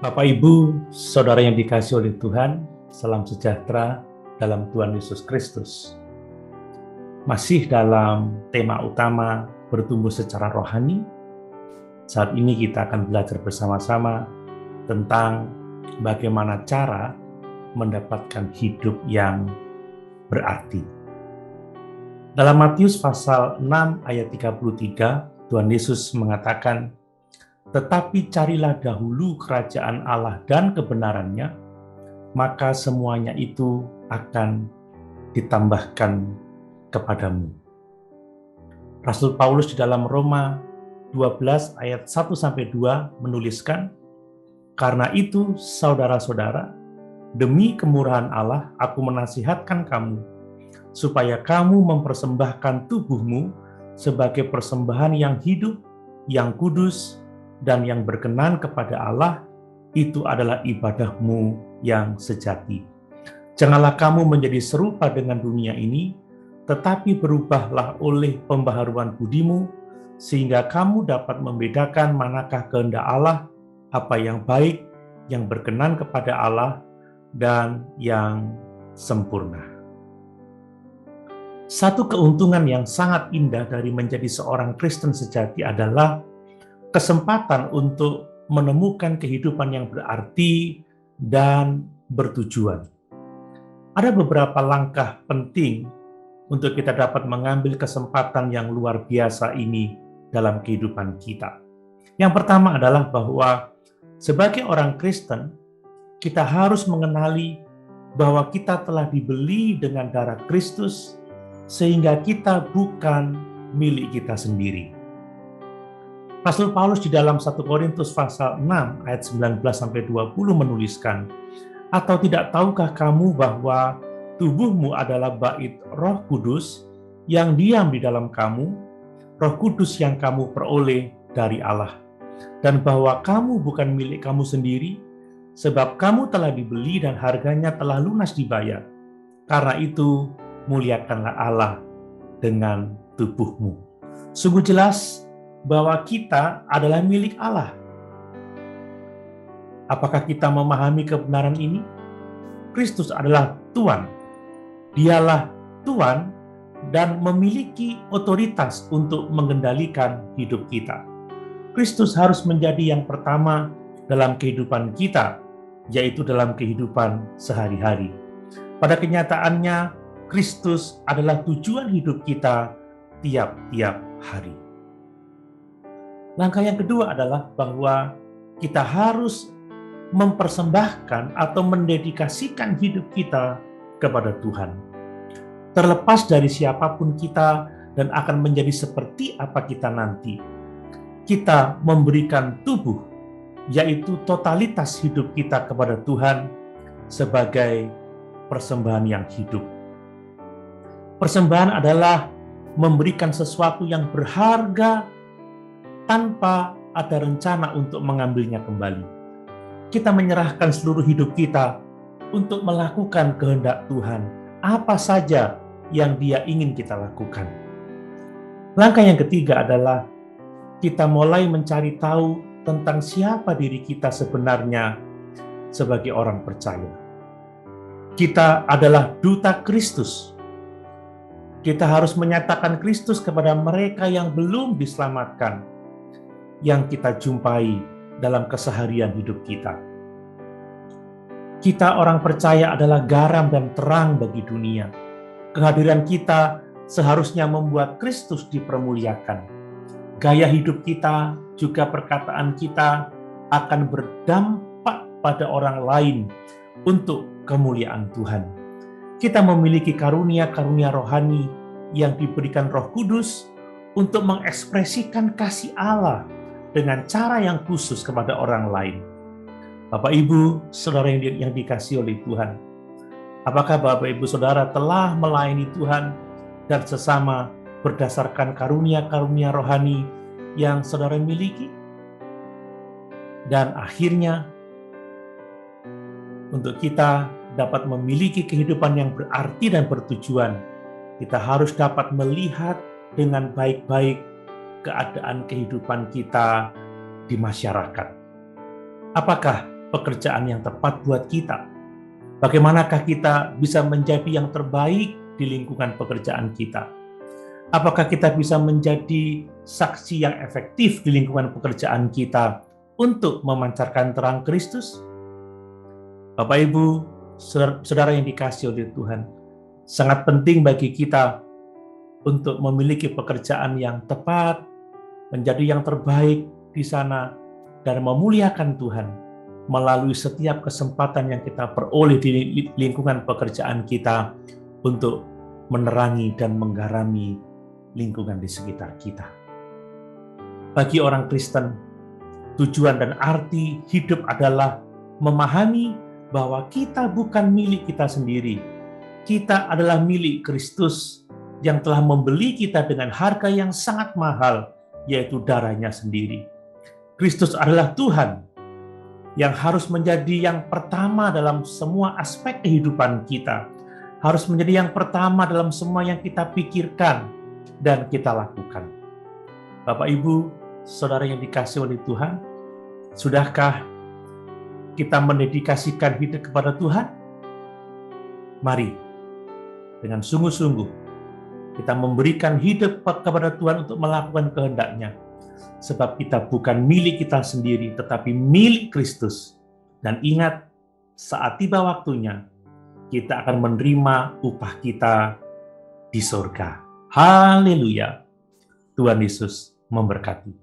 Bapak, Ibu, Saudara yang dikasihi oleh Tuhan, salam sejahtera dalam Tuhan Yesus Kristus. Masih dalam tema utama bertumbuh secara rohani, saat ini kita akan belajar bersama-sama tentang bagaimana cara mendapatkan hidup yang berarti. Dalam Matius pasal 6 ayat 33, Tuhan Yesus mengatakan, "Tetapi carilah dahulu kerajaan Allah dan kebenarannya, maka semuanya itu akan ditambahkan kepadamu." Rasul Paulus di dalam Roma 12 ayat 1-2 menuliskan, "Karena itu, saudara-saudara, demi kemurahan Allah, aku menasihatkan kamu, supaya kamu mempersembahkan tubuhmu sebagai persembahan yang hidup, yang kudus, dan yang berkenan kepada Allah. Itu adalah ibadahmu yang sejati. Janganlah kamu menjadi serupa dengan dunia ini, tetapi berubahlah oleh pembaharuan budimu, sehingga kamu dapat membedakan manakah kehendak Allah, apa yang baik, yang berkenan kepada Allah, dan yang sempurna." Satu keuntungan yang sangat indah dari menjadi seorang Kristen sejati adalah kesempatan untuk menemukan kehidupan yang berarti dan bertujuan. Ada beberapa langkah penting untuk kita dapat mengambil kesempatan yang luar biasa ini dalam kehidupan kita. Yang pertama adalah bahwa sebagai orang Kristen, kita harus mengenali bahwa kita telah dibeli dengan darah Kristus, sehingga kita bukan milik kita sendiri. Rasul Paulus di dalam 1 Korintus pasal 6 ayat 19-20 menuliskan, "Atau tidak tahukah kamu bahwa tubuhmu adalah bait Roh Kudus yang diam di dalam kamu, Roh Kudus yang kamu peroleh dari Allah, dan bahwa kamu bukan milik kamu sendiri, sebab kamu telah dibeli dan harganya telah lunas dibayar. Karena itu, muliakanlah Allah dengan tubuhmu." Sungguh jelas bahwa kita adalah milik Allah. Apakah kita memahami kebenaran ini? Kristus adalah Tuhan. Dialah Tuhan dan memiliki otoritas untuk mengendalikan hidup kita. Kristus harus menjadi yang pertama dalam kehidupan kita, yaitu dalam kehidupan sehari-hari. Pada kenyataannya, Kristus adalah tujuan hidup kita tiap-tiap hari. Langkah yang kedua adalah bahwa kita harus mempersembahkan atau mendedikasikan hidup kita kepada Tuhan. Terlepas dari siapapun kita dan akan menjadi seperti apa kita nanti, kita memberikan tubuh, yaitu totalitas hidup kita kepada Tuhan sebagai persembahan yang hidup. Persembahan adalah memberikan sesuatu yang berharga tanpa ada rencana untuk mengambilnya kembali. Kita menyerahkan seluruh hidup kita untuk melakukan kehendak Tuhan, apa saja yang Dia ingin kita lakukan. Langkah yang ketiga adalah kita mulai mencari tahu tentang siapa diri kita sebenarnya sebagai orang percaya. Kita adalah duta Kristus. Kita harus menyatakan Kristus kepada mereka yang belum diselamatkan, yang kita jumpai dalam keseharian hidup kita. Kita orang percaya adalah garam dan terang bagi dunia. Kehadiran kita seharusnya membuat Kristus dipermuliakan. Gaya hidup kita, juga perkataan kita akan berdampak pada orang lain untuk kemuliaan Tuhan. Kita memiliki karunia-karunia rohani yang diberikan Roh Kudus untuk mengekspresikan kasih Allah dengan cara yang khusus kepada orang lain. Bapak, Ibu, Saudara yang dikasihi oleh Tuhan, apakah Bapak, Ibu, Saudara telah melayani Tuhan dan sesama berdasarkan karunia-karunia rohani yang Saudara miliki? Dan akhirnya, untuk kita dapat memiliki kehidupan yang berarti dan bertujuan, kita harus dapat melihat dengan baik-baik keadaan kehidupan kita di masyarakat. Apakah pekerjaan yang tepat buat kita? Bagaimanakah kita bisa menjadi yang terbaik di lingkungan pekerjaan kita? Apakah kita bisa menjadi saksi yang efektif di lingkungan pekerjaan kita untuk memancarkan terang Kristus? Bapak, Ibu, saudara yang dikasihi oleh Tuhan, sangat penting bagi kita untuk memiliki pekerjaan yang tepat, menjadi yang terbaik di sana, dan memuliakan Tuhan melalui setiap kesempatan yang kita peroleh di lingkungan pekerjaan kita untuk menerangi dan menggarami lingkungan di sekitar kita. Bagi orang Kristen, tujuan dan arti hidup adalah memahami bahwa kita bukan milik kita sendiri. Kita adalah milik Kristus yang telah membeli kita dengan harga yang sangat mahal, yaitu darahnya sendiri. Kristus adalah Tuhan yang harus menjadi yang pertama dalam semua aspek kehidupan kita, harus menjadi yang pertama dalam semua yang kita pikirkan dan kita lakukan. Bapak, Ibu, saudara yang dikasihi oleh Tuhan, sudahkah kita mendedikasikan hidup kepada Tuhan? Mari, dengan sungguh-sungguh, kita memberikan hidup kepada Tuhan untuk melakukan kehendak-Nya. Sebab kita bukan milik kita sendiri, tetapi milik Kristus. Dan ingat, saat tiba waktunya, kita akan menerima upah kita di surga. Haleluya. Tuhan Yesus memberkati.